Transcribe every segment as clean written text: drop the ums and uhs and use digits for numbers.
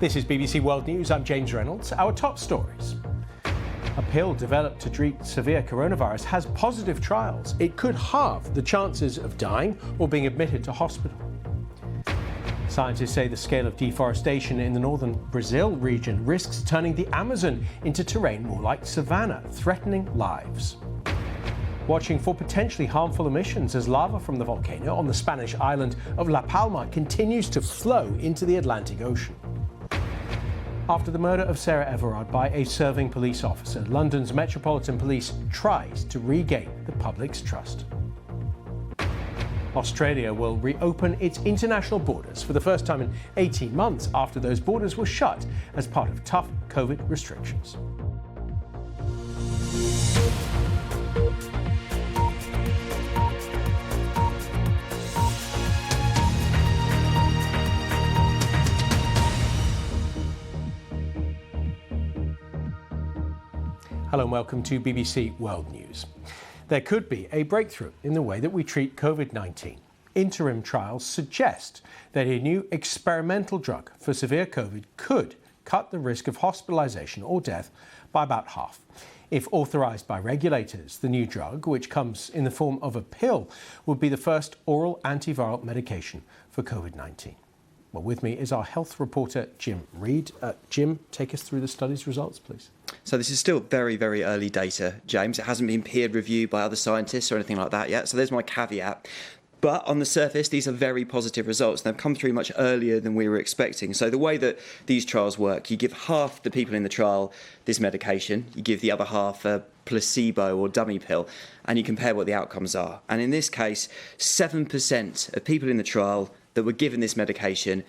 This is BBC World News. I'm James Reynolds. Our top stories. A pill developed to treat severe coronavirus has positive trials. It could halve the chances of dying or being admitted to hospital. Scientists say the scale of deforestation in the northern Brazil region risks turning the Amazon into terrain more like savanna, threatening lives. Watching for potentially harmful emissions as lava from the volcano on the Spanish island of La Palma continues to flow into the Atlantic Ocean. After the murder of Sarah Everard by a serving police officer, London's Metropolitan Police tries to regain the public's trust. Australia will reopen its international borders for the first time in 18 months after those borders were shut as part of tough COVID restrictions. Hello and welcome to BBC World News. There could be a breakthrough in the way that we treat COVID-19. Interim trials suggest that a new experimental drug for severe COVID could cut the risk of hospitalisation or death by about half. If authorised by regulators, the new drug, which comes in the form of a pill, would be the first oral antiviral medication for COVID-19. Well, with me is our health reporter, Jim Reid. Jim, take us through the study's results, please. So this is still very, very early data, James. It hasn't been peer reviewed by other scientists or anything like that yet. So there's my caveat. But on the surface, these are very positive results. They've come through much earlier than we were expecting. So the way that these trials work, you give half the people in the trial this medication, you give the other half a placebo or dummy pill, and you compare what the outcomes are. And in this case, 7% of people in the trial that were given this medication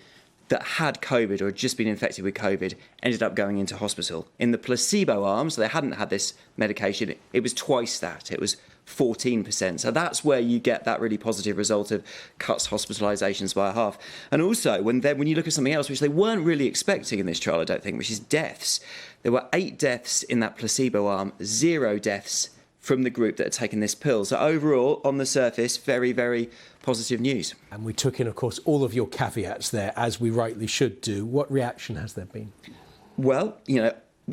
that had COVID or had just been infected with COVID ended up going into hospital. In the placebo arm, so they hadn't had this medication, it was twice that. It was 14%. So that's where you get that really positive result of cuts hospitalisations by a half. And also, when you look at something else, which they weren't really expecting in this trial, I don't think, which is deaths. There were 8 deaths in that placebo arm, 0 deaths from the group that had taken this pill. So overall, on the surface, very, very positive news. And we took in, of course, all of your caveats there, as we rightly should do. What reaction has there been? Well,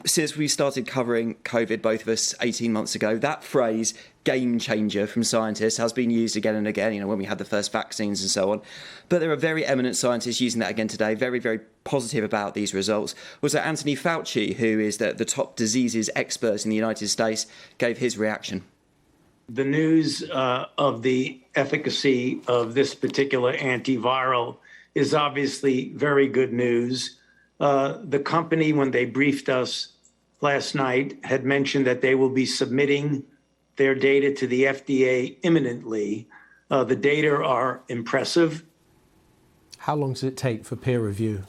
since we started covering COVID, both of us, 18 months ago, that phrase, game changer from scientists, has been used again and again, when we had the first vaccines and so on. But there are very eminent scientists using that again today, very, very positive about these results. Also, Anthony Fauci, who is the top diseases expert in the United States, gave his reaction. The news of the efficacy of this particular antiviral is obviously very good news. The company, when they briefed us last night, had mentioned that they will be submitting their data to the FDA imminently. The data are impressive. How long does it take for peer review?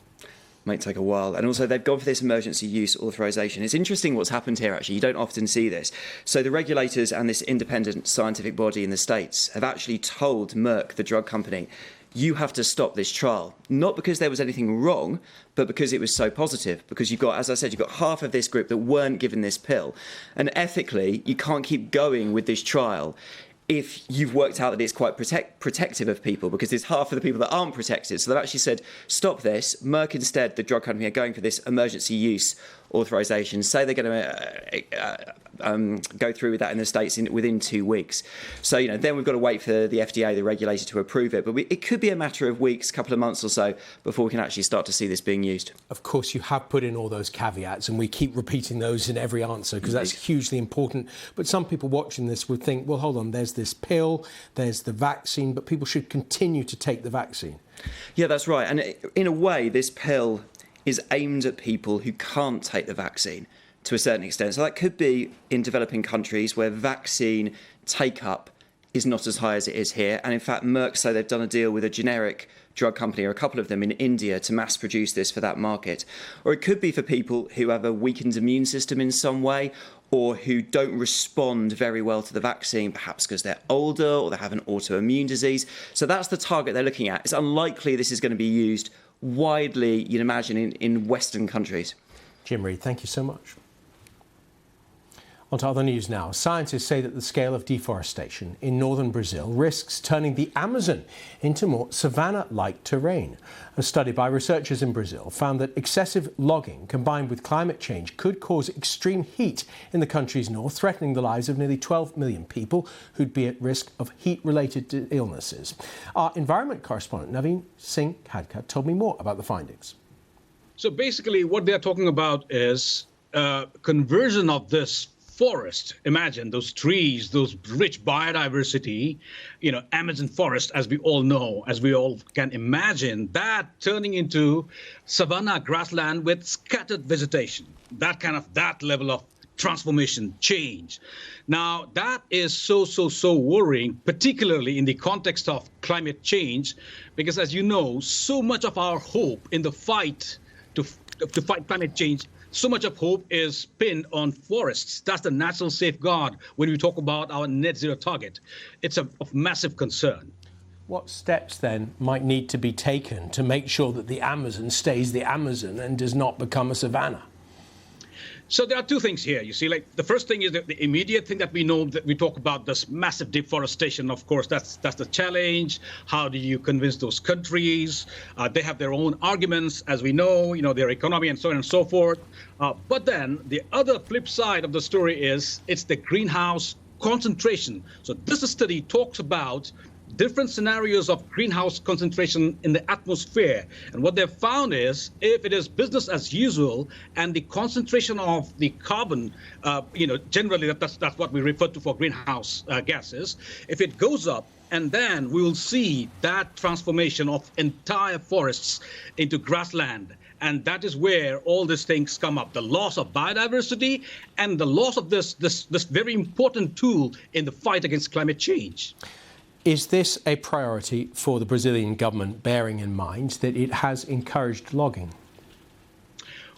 Might take a while. And also, they've gone for this emergency use authorization. It's interesting what's happened here, actually. You don't often see this. So the regulators and this independent scientific body in the States have actually told Merck, the drug company, you have to stop this trial. Not because there was anything wrong, but because it was so positive. Because you've got, as I said, you've got half of this group that weren't given this pill. And ethically, you can't keep going with this trial if you've worked out that it's quite protective of people, because there's half of the people that aren't protected. So they've actually said, stop this. Merck instead, the drug company, are going for this emergency use authorization. Say they're going to go through with that in the States within 2 weeks. So, then we've got to wait for the FDA, the regulator, to approve it. But it could be a matter of weeks, couple of months or so, before we can actually start to see this being used. Of course, you have put in all those caveats, and we keep repeating those in every answer, because that's hugely important. But some people watching this would think, well, hold on, there's this pill, there's the vaccine, but people should continue to take the vaccine. Yeah, that's right. And in a way, this pill is aimed at people who can't take the vaccine to a certain extent. So that could be in developing countries where vaccine take-up is not as high as it is here. And in fact, Merck say they've done a deal with a generic drug company, or a couple of them, in India to mass produce this for that market. Or it could be for people who have a weakened immune system in some way, or who don't respond very well to the vaccine, perhaps because they're older or they have an autoimmune disease. So that's the target they're looking at. It's unlikely this is going to be used widely, you'd imagine, in Western countries. Jim Reid, thank you so much. On to other news now. Scientists say that the scale of deforestation in northern Brazil risks turning the Amazon into more savanna-like terrain. A study by researchers in Brazil found that excessive logging combined with climate change could cause extreme heat in the country's north, threatening the lives of nearly 12 million people who'd be at risk of heat-related illnesses. Our environment correspondent Naveen Singh Khadka told me more about the findings. So basically what they're talking about is conversion of this forest. Imagine those trees, those rich biodiversity, Amazon forest, as we all know, as we all can imagine, that turning into savanna grassland with scattered vegetation, that level of transformation, change. Now, that is so worrying, particularly in the context of climate change, because as you know, so much of our hope in the fight to fight climate change, so much of hope is pinned on forests. That's the natural safeguard when we talk about our net zero target. It's of massive concern. What steps then might need to be taken to make sure that the Amazon stays the Amazon and does not become a savanna? So there are two things here. You see, like the first thing is that the immediate thing that we know, that we talk about this massive deforestation. Of course, that's the challenge. How do you convince those countries? They have their own arguments, as we know, their economy and so on and so forth. But then the other flip side of the story is it's the greenhouse concentration. So this study talks about different scenarios of greenhouse concentration in the atmosphere. And what they've found is if it is business as usual and the concentration of the carbon, generally that's what we refer to for greenhouse gases, if it goes up, and then we will see that transformation of entire forests into grassland. And that is where all these things come up, the loss of biodiversity and the loss of this very important tool in the fight against climate change. Is this a priority for the Brazilian government, bearing in mind that it has encouraged logging?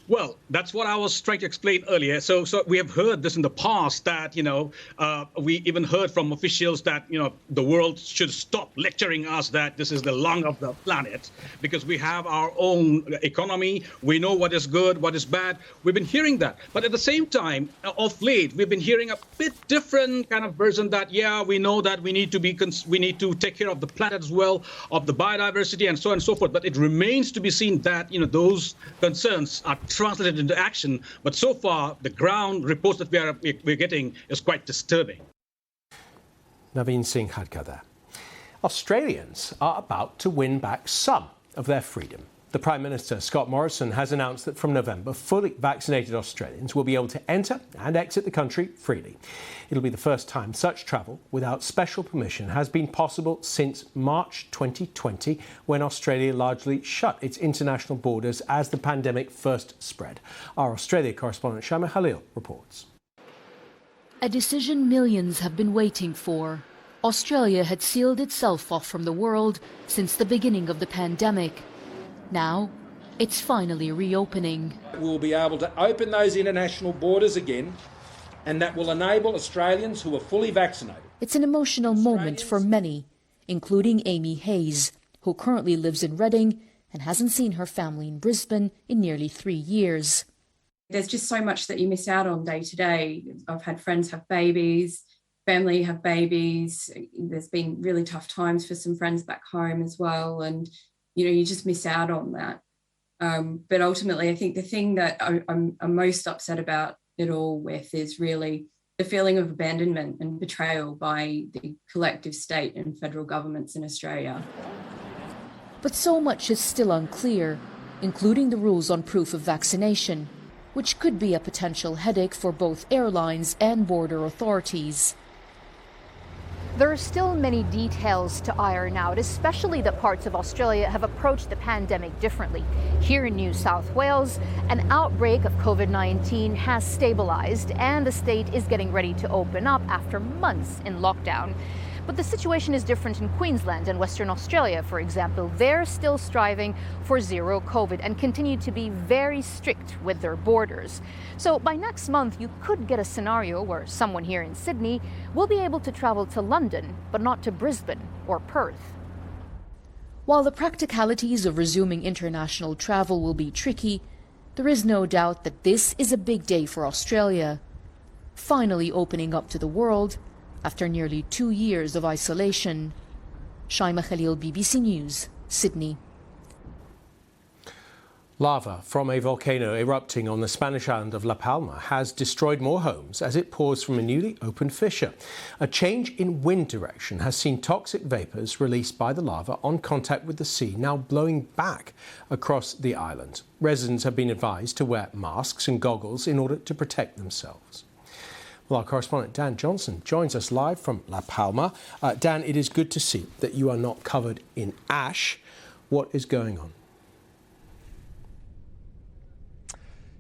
Well, that's what I was trying to explain earlier. So we have heard this in the past that, we even heard from officials that, the world should stop lecturing us that this is the lung of the planet because we have our own economy. We know what is good, what is bad. We've been hearing that. But at the same time, of late, we've been hearing a bit different kind of version that, we know that we need to take care of the planet as well, of the biodiversity and so on and so forth. But it remains to be seen that, those concerns are translated into action, but so far the ground reports that we're getting is quite disturbing. Naveen Singh Khadka there. Australians are about to win back some of their freedom. The Prime Minister, Scott Morrison, has announced that from November, fully vaccinated Australians will be able to enter and exit the country freely. It'll be the first time such travel without special permission has been possible since March 2020, when Australia largely shut its international borders as the pandemic first spread. Our Australia correspondent Shama Khalil reports. A decision millions have been waiting for. Australia had sealed itself off from the world since the beginning of the pandemic. Now, it's finally reopening. We'll be able to open those international borders again, and that will enable Australians who are fully vaccinated. It's an emotional moment for many, including Amy Hayes, who currently lives in Reading and hasn't seen her family in Brisbane in nearly 3 years. There's just so much that you miss out on day to day. I've had friends have babies, family have babies. There's been really tough times for some friends back home as well, and you just miss out on that. But ultimately, I think the thing that I'm most upset about it all with is really the feeling of abandonment and betrayal by the collective state and federal governments in Australia. But so much is still unclear, including the rules on proof of vaccination, which could be a potential headache for both airlines and border authorities. There are still many details to iron out, especially that parts of Australia have approached the pandemic differently. Here in New South Wales, an outbreak of COVID-19 has stabilized and the state is getting ready to open up after months in lockdown. But the situation is different in Queensland and Western Australia, for example. They're still striving for zero COVID and continue to be very strict with their borders. So by next month, you could get a scenario where someone here in Sydney will be able to travel to London, but not to Brisbane or Perth. While the practicalities of resuming international travel will be tricky, there is no doubt that this is a big day for Australia. finally opening up to the world after nearly 2 years of isolation. Mikhail, BBC News, Sydney. Lava from a volcano erupting on the Spanish island of La Palma has destroyed more homes as it pours from a newly opened fissure. A change in wind direction has seen toxic vapours released by the lava on contact with the sea now blowing back across the island. Residents have been advised to wear masks and goggles in order to protect themselves. Well, our correspondent Dan Johnson joins us live from La Palma. Dan, it is good to see that you are not covered in ash. What is going on?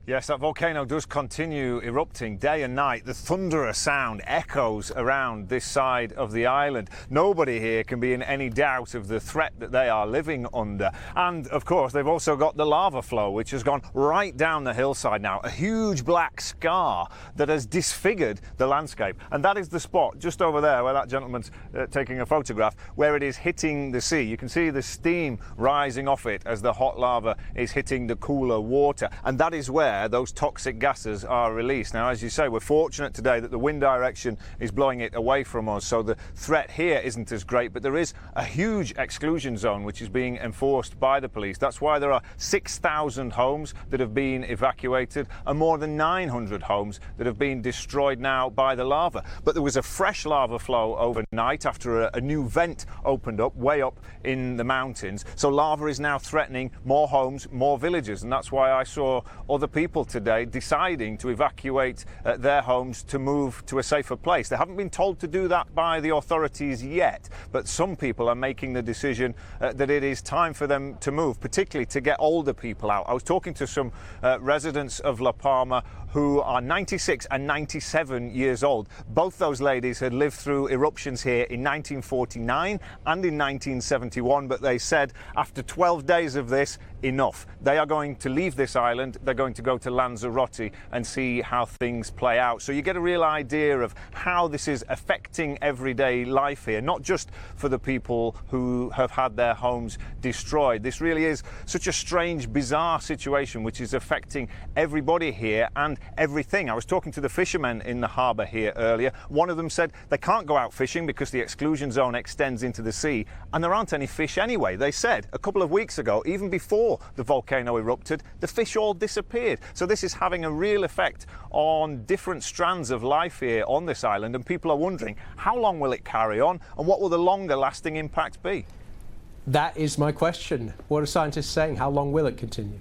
Yes, that volcano does continue erupting day and night. The thunderous sound echoes around this side of the island. Nobody here can be in any doubt of the threat that they are living under. And, of course, they've also got the lava flow, which has gone right down the hillside now, a huge black scar that has disfigured the landscape. And that is the spot just over there where that gentleman's taking a photograph, where it is hitting the sea. You can see the steam rising off it as the hot lava is hitting the cooler water. And that is where those toxic gases are released. Now, as you say, we're fortunate today that the wind direction is blowing it away from us, so the threat here isn't as great, but there is a huge exclusion zone which is being enforced by the police. That's why there are 6,000 homes that have been evacuated and more than 900 homes that have been destroyed now by the lava. But there was a fresh lava flow overnight after a new vent opened up way up in the mountains. So lava is now threatening more homes, more villages, and that's why I saw other people today deciding to evacuate their homes to move to a safer place. They haven't been told to do that by the authorities yet, but some people are making the decision that it is time for them to move, particularly to get older people out. I was talking to some residents of La Palma who are 96 and 97 years old. Both those ladies had lived through eruptions here in 1949 and in 1971, but they said after 12 days of this, enough. They are going to leave this island. They're going to go to Lanzarote and see how things play out. So you get a real idea of how this is affecting everyday life here, not just for the people who have had their homes destroyed. This really is such a strange, bizarre situation which is affecting everybody here and everything. I was talking to the fishermen in the harbour here earlier. One of them said they can't go out fishing because the exclusion zone extends into the sea and there aren't any fish anyway. They said a couple of weeks ago, even before the volcano erupted, the fish all disappeared. So this is having a real effect on different strands of life here on this island, and people are wondering how long will it carry on and what will the longer lasting impact be? That is my question. What are scientists saying? How long will it continue?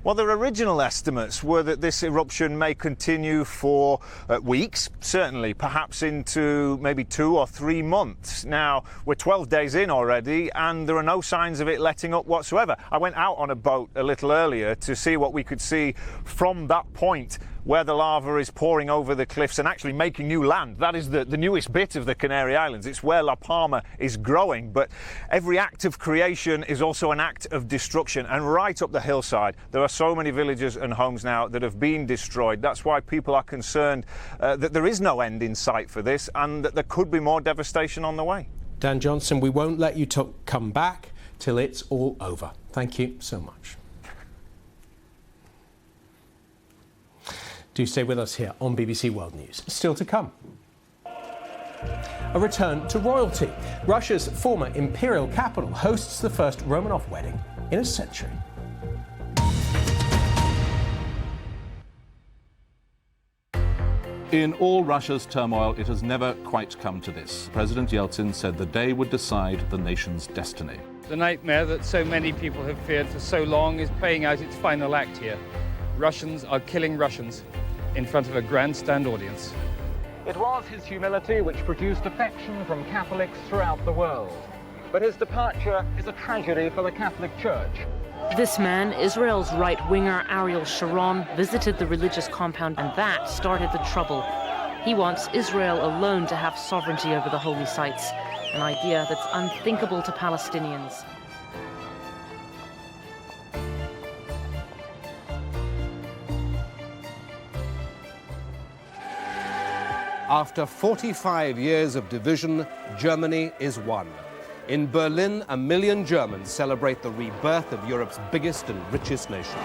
Well, their original estimates were that this eruption may continue for weeks, certainly, perhaps into maybe 2 or 3 months. Now, we're 12 days in already, and there are no signs of it letting up whatsoever. I went out on a boat a little earlier to see what we could see from that point where the lava is pouring over the cliffs and actually making new land. That is the newest bit of the Canary Islands. It's where La Palma is growing, but every act of creation is also an act of destruction. And right up the hillside, there are so many villages and homes now that have been destroyed. That's why people are concerned that there is no end in sight for this and that there could be more devastation on the way. Dan Johnson, we won't let you come back till it's all over. Thank you so much. Do stay with us here on BBC World News. Still to come. A return to royalty. Russia's former imperial capital hosts the first Romanoff wedding in a century. In all Russia's turmoil, it has never quite come to this. President Yeltsin said the day would decide the nation's destiny. The nightmare that so many people have feared for so long is playing out its final act here. Russians are killing Russians in front of a grandstand audience. It was his humility which produced affection from Catholics throughout the world. But his departure is a tragedy for the Catholic Church. This man, Israel's right-winger Ariel Sharon, visited the religious compound, and that started the trouble. He wants Israel alone to have sovereignty over the holy sites, an idea that's unthinkable to Palestinians. After 45 years of division, Germany is one. In Berlin, 1 million Germans celebrate the rebirth of Europe's biggest and richest nation.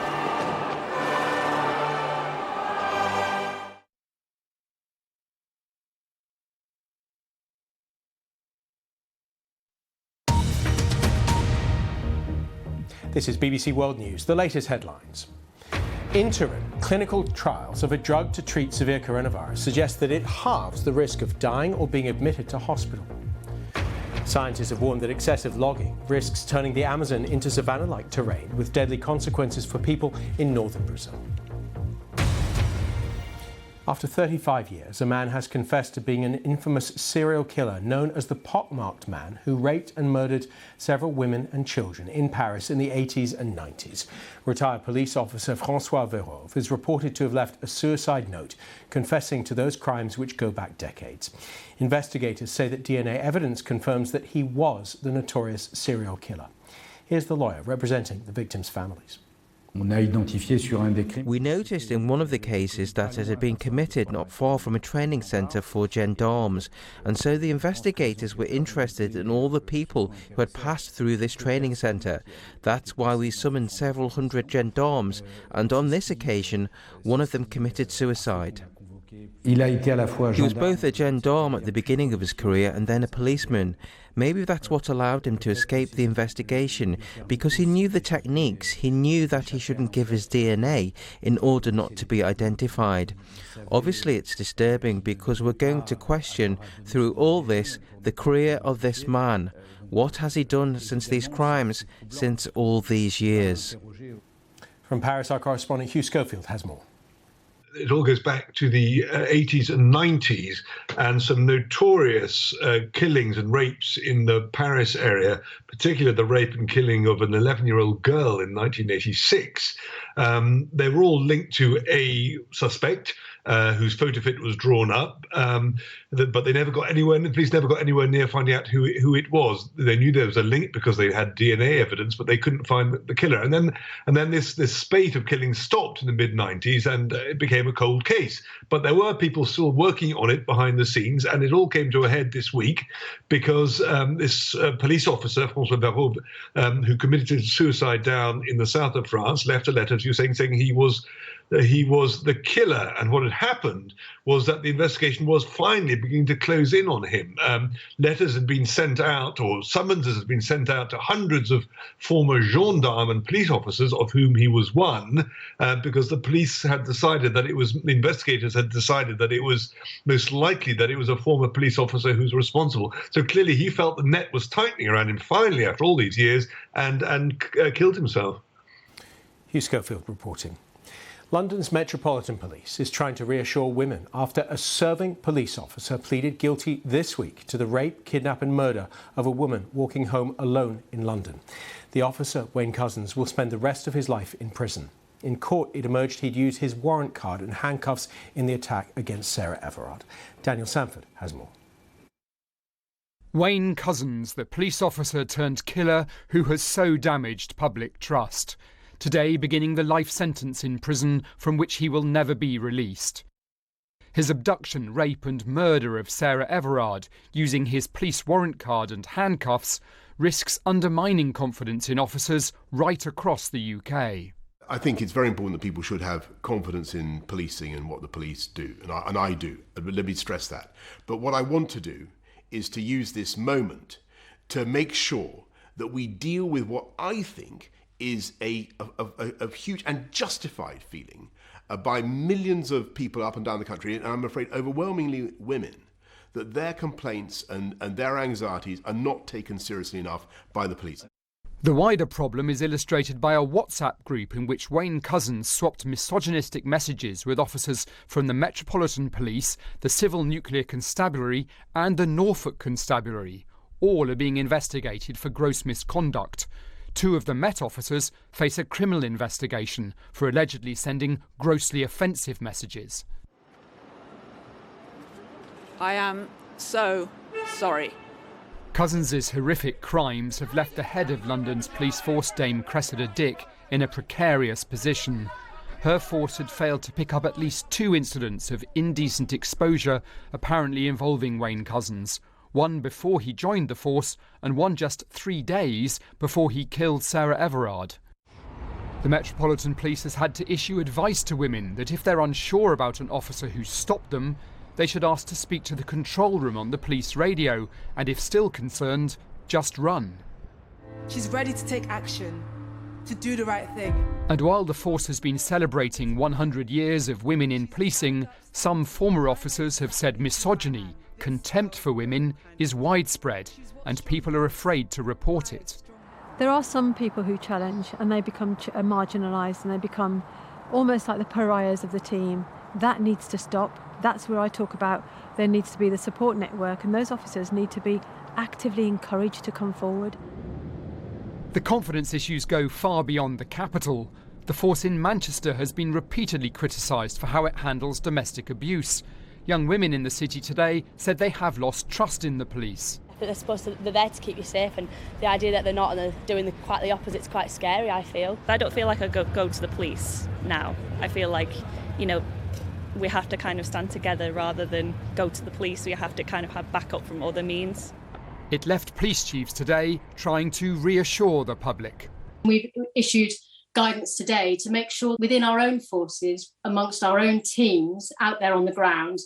This is BBC World News, the latest headlines. Interim clinical trials of a drug to treat severe coronavirus suggest that it halves the risk of dying or being admitted to hospital. Scientists have warned that excessive logging risks turning the Amazon into savanna-like terrain with deadly consequences for people in northern Brazil. After 35 years, a man has confessed to being an infamous serial killer known as the pockmarked man who raped and murdered several women and children in Paris in the 80s and 90s. Retired police officer François Verove is reported to have left a suicide note confessing to those crimes which go back decades. Investigators say that DNA evidence confirms that he was the notorious serial killer. Here's the lawyer representing the victims' families. We noticed in one of the cases that it had been committed not far from a training centre for gendarmes, and so the investigators were interested in all the people who had passed through this training centre. That's why we summoned several hundred gendarmes, and on this occasion, one of them committed suicide. He was both a gendarme at the beginning of his career and then a policeman. Maybe that's what allowed him to escape the investigation, because he knew the techniques. He knew that he shouldn't give his DNA in order not to be identified. Obviously it's disturbing because we're going to question through all this the career of this man. What has he done since these crimes, since all these years? From Paris, our correspondent Hugh Schofield has more. It all goes back to the 80s and 90s and some notorious killings and rapes in the Paris area, particularly the rape and killing of an 11-year-old girl in 1986. They were all linked to a suspect whose photo fit was drawn up, but they never got anywhere. The police never got anywhere near finding out who it was. They knew there was a link because they had DNA evidence, but they couldn't find the killer. And then this spate of killings stopped in the mid-90s, and it became a cold case. But there were people still working on it behind the scenes, and it all came to a head this week because this police officer, François Verove, who committed suicide down in the south of France, left a letter to you saying he was the killer. And what had happened was that the investigation was finally beginning to close in on him. Letters had been sent out, or summonses had been sent out to hundreds of former gendarmes and police officers, of whom he was one, because the police had decided that the investigators had decided that it was most likely that it was a former police officer who was responsible. So clearly he felt the net was tightening around him finally after all these years and killed himself. Hugh Schofield reporting. London's Metropolitan Police is trying to reassure women after a serving police officer pleaded guilty this week to the rape, kidnap and murder of a woman walking home alone in London. The officer, Wayne Couzens, will spend the rest of his life in prison. In court, it emerged he'd used his warrant card and handcuffs in the attack against Sarah Everard. Daniel Sanford has more. Wayne Couzens, the police officer turned killer who has so damaged public trust. Today beginning the life sentence in prison from which he will never be released. His abduction, rape and murder of Sarah Everard, using his police warrant card and handcuffs, risks undermining confidence in officers right across the UK. I think it's very important that people should have confidence in policing and what the police do, and I do. Let me stress that. But what I want to do is to use this moment to make sure that we deal with what I think is a huge and justified feeling by millions of people up and down the country, and I'm afraid overwhelmingly women, that their complaints and their anxieties are not taken seriously enough by the police. The wider problem is illustrated by a WhatsApp group in which Wayne Couzens swapped misogynistic messages with officers from the Metropolitan Police, the Civil Nuclear Constabulary and the Norfolk Constabulary. All are being investigated for gross misconduct. Two of the Met officers face a criminal investigation for allegedly sending grossly offensive messages. I am so sorry. Couzens' horrific crimes have left the head of London's police force, Dame Cressida Dick, in a precarious position. Her force had failed to pick up at least 2 incidents of indecent exposure, apparently involving Wayne Couzens. One before he joined the force and one just 3 days before he killed Sarah Everard. The Metropolitan Police has had to issue advice to women that if they're unsure about an officer who stopped them, they should ask to speak to the control room on the police radio, and if still concerned, just run. She's ready to take action. to do the right thing. And while the force has been celebrating 100 years of women in policing, some former officers have said misogyny, contempt for women, is widespread, and people are afraid to report it. There are some people who challenge, and they become marginalised, and they become almost like the pariahs of the team. That needs to stop. That's where I talk about there needs to be the support network, and those officers need to be actively encouraged to come forward. The confidence issues go far beyond the capital. The force in Manchester has been repeatedly criticised for how it handles domestic abuse. Young women in the city today said they have lost trust in the police. They're there to keep you safe, and the idea that they're not and they're doing quite the opposite is quite scary, I feel. I don't feel like I go to the police now. I feel like, we have to kind of stand together rather than go to the police. We have to kind of have backup from other means. It left police chiefs today trying to reassure the public. We've issued guidance today to make sure within our own forces, amongst our own teams out there on the ground,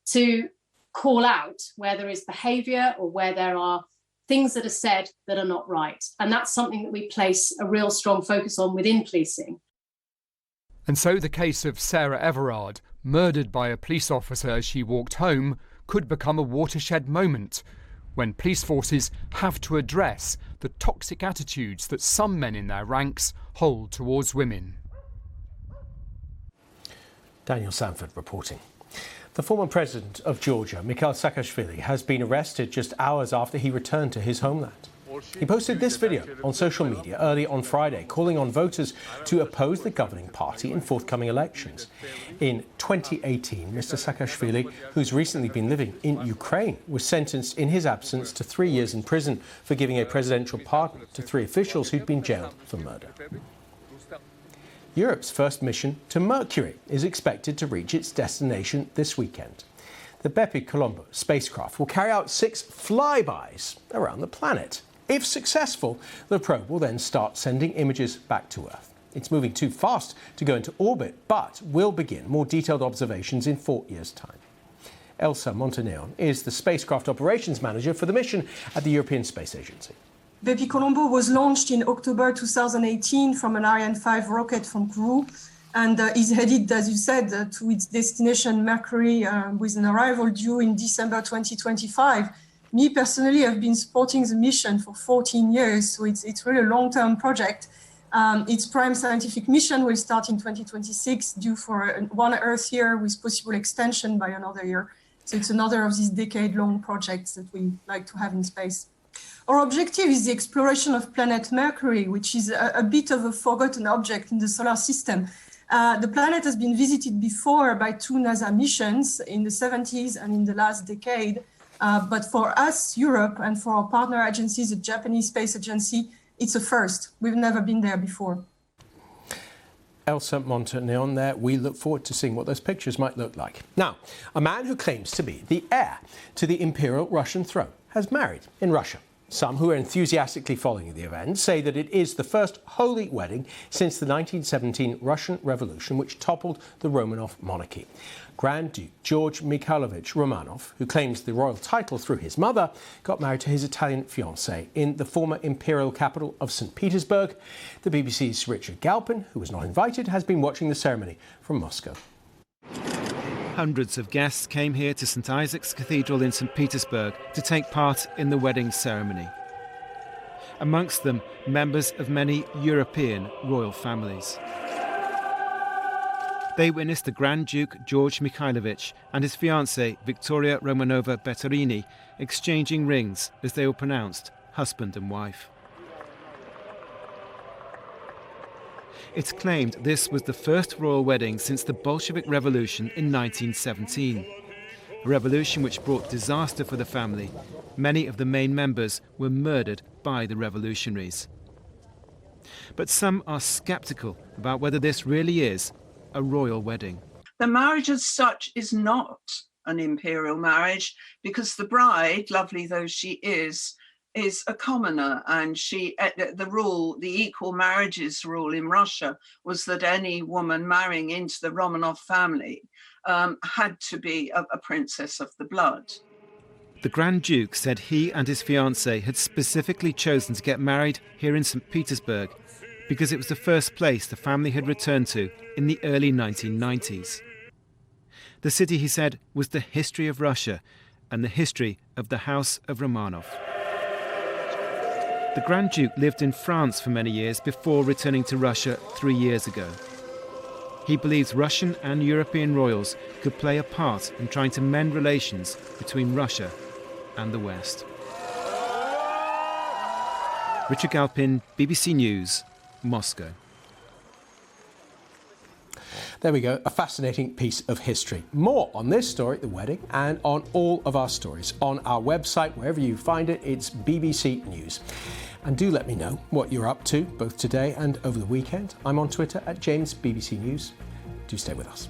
to call out where there is behaviour or where there are things that are said that are not right. And that's something that we place a real strong focus on within policing. And so the case of Sarah Everard, murdered by a police officer as she walked home, could become a watershed moment when police forces have to address the toxic attitudes that some men in their ranks hold towards women. Daniel Sanford reporting. The former president of Georgia, Mikhail Sakashvili, has been arrested just hours after he returned to his homeland. He posted this video on social media early on Friday, calling on voters to oppose the governing party in forthcoming elections. In 2018, Mr. Sakashvili, who's recently been living in Ukraine, was sentenced in his absence to 3 years in prison for giving a presidential pardon to 3 officials who'd been jailed for murder. Europe's first mission to Mercury is expected to reach its destination this weekend. The Bepi Colombo spacecraft will carry out 6 flybys around the planet. If successful, the probe will then start sending images back to Earth. It's moving too fast to go into orbit, but will begin more detailed observations in 4 years' time. Elsa Montaneon is the spacecraft operations manager for the mission at the European Space Agency. Bepi Colombo was launched in October 2018 from an Ariane 5 rocket from Peru and is headed, as you said, to its destination Mercury with an arrival due in December 2025. Me personally, I've been supporting the mission for 14 years, so it's really a long-term project. Its prime scientific mission will start in 2026, due for 1 Earth year with possible extension by another year. So it's another of these decade-long projects that we like to have in space. Our objective is the exploration of planet Mercury, which is a bit of a forgotten object in the solar system. The planet has been visited before by 2 NASA missions in the 70s and in the last decade. But for us, Europe, and for our partner agencies, the Japanese Space Agency, it's a first. We've never been there before. Elsa Montaneon there. We look forward to seeing what those pictures might look like. Now, a man who claims to be the heir to the imperial Russian throne has married in Russia. Some who are enthusiastically following the event say that it is the first holy wedding since the 1917 Russian Revolution, which toppled the Romanov monarchy. Grand Duke George Mikhailovich Romanoff, who claims the royal title through his mother, got married to his Italian fiancée in the former imperial capital of St. Petersburg. The BBC's Richard Galpin, who was not invited, has been watching the ceremony from Moscow. Hundreds of guests came here to St. Isaac's Cathedral in St. Petersburg to take part in the wedding ceremony. Amongst them, members of many European royal families. They witnessed the Grand Duke George Mikhailovich and his fiancée Victoria Romanova Betterini exchanging rings as they were pronounced husband and wife. It's claimed this was the first royal wedding since the Bolshevik Revolution in 1917. A revolution which brought disaster for the family. Many of the main members were murdered by the revolutionaries. But some are sceptical about whether this really is a royal wedding. The marriage as such is not an imperial marriage because the bride, lovely though she is a commoner, and the equal marriages rule in Russia was that any woman marrying into the Romanov family had to be a princess of the blood. The Grand Duke said he and his fiancée had specifically chosen to get married here in St. Petersburg because it was the first place the family had returned to in the early 1990s. The city, he said, was the history of Russia and the history of the House of Romanov. The Grand Duke lived in France for many years before returning to Russia 3 years ago. He believes Russian and European royals could play a part in trying to mend relations between Russia and the West. Richard Galpin, BBC News, Moscow. There we go, a fascinating piece of history. More on this story, the wedding, and on all of our stories on our website, wherever you find it, it's BBC News. And do let me know what you're up to, both today and over the weekend. I'm on Twitter at JamesBBC News. Do stay with us.